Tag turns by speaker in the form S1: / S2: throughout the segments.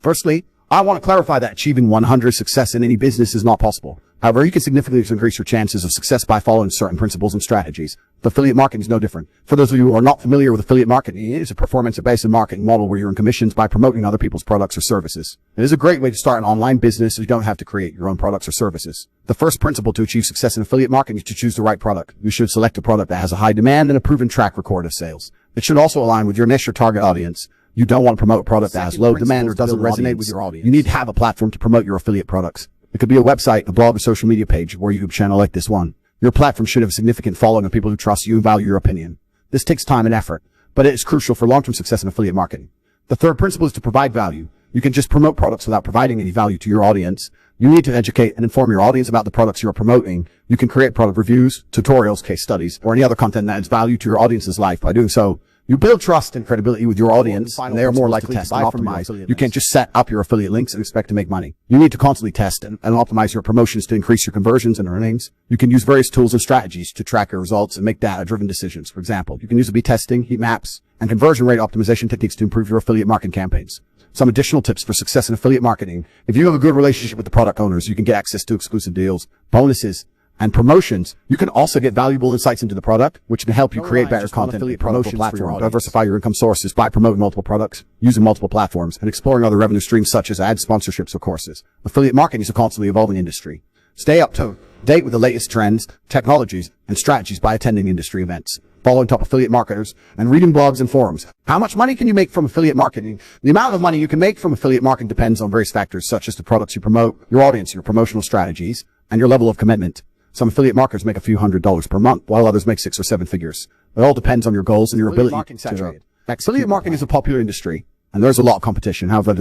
S1: Firstly, I want to clarify that achieving 100% success in any business is not possible. However, you can significantly increase your chances of success by following certain principles and strategies. But affiliate marketing is no different. For those of you who are not familiar with affiliate marketing, it is a performance-based marketing model where you earn commissions by promoting other people's products or services. It is a great way to start an online business so you don't have to create your own products or services. The first principle to achieve success in affiliate marketing is to choose the right product. You should select a product that has a high demand and a proven track record of sales. It should also align with your niche or target audience. You don't want to promote a product that has low demand or doesn't resonate with your audience. You need to have a platform to promote your affiliate products. It could be a website, a blog, a social media page, or a YouTube channel like this one. Your platform should have a significant following of people who trust you and value your opinion. This takes time and effort, but it is crucial for long-term success in affiliate marketing. The third principle is to provide value. You can just promote products without providing any value to your audience. You need to educate and inform your audience about the products you are promoting. You can create product reviews, tutorials, case studies, or any other content that adds value to your audience's life. By doing so, you build trust and credibility with your audience, and they are more likely to test and optimize. You can't just set up your affiliate links and expect to make money. You need to constantly test and optimize your promotions to increase your conversions and earnings. You can use various tools and strategies to track your results and make data-driven decisions. For example, you can use A/B testing, heat maps, and conversion rate optimization techniques to improve your affiliate marketing campaigns. Some additional tips for success in affiliate marketing. If you have a good relationship with the product owners, you can get access to exclusive deals, bonuses, and promotions. You can also get valuable insights into the product, which can help you create better content and promotion platforms. Diversify your income sources by promoting multiple products, using multiple platforms, and exploring other revenue streams such as ads, sponsorships, or courses. Affiliate marketing is a constantly evolving industry. Stay up to date with the latest trends, technologies, and strategies by attending industry events, following top affiliate marketers, and reading blogs and forums. How much money can you make from affiliate marketing? The amount of money you can make from affiliate marketing depends on various factors such as the products you promote, your audience, your promotional strategies, and your level of commitment. Some affiliate marketers make a few $100s per month, while others make 6 or 7 figures. It all depends on your goals and your ability to affiliate marketing is a popular industry, and there's a lot of competition. However,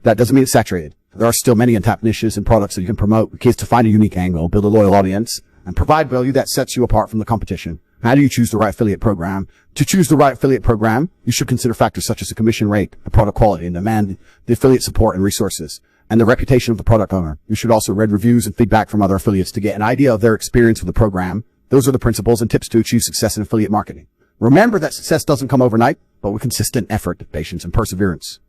S1: that doesn't mean it's saturated. There are still many untapped niches and products that you can promote. The key is to find a unique angle, build a loyal audience, and provide value that sets you apart from the competition. How do you choose the right affiliate program? To choose the right affiliate program, you should consider factors such as the commission rate, the product quality and demand, the affiliate support and resources, and the reputation of the product owner. You should also read reviews and feedback from other affiliates to get an idea of their experience with the program. Those are the principles and tips to achieve success in affiliate marketing. Remember that success doesn't come overnight, but with consistent effort, patience, and perseverance.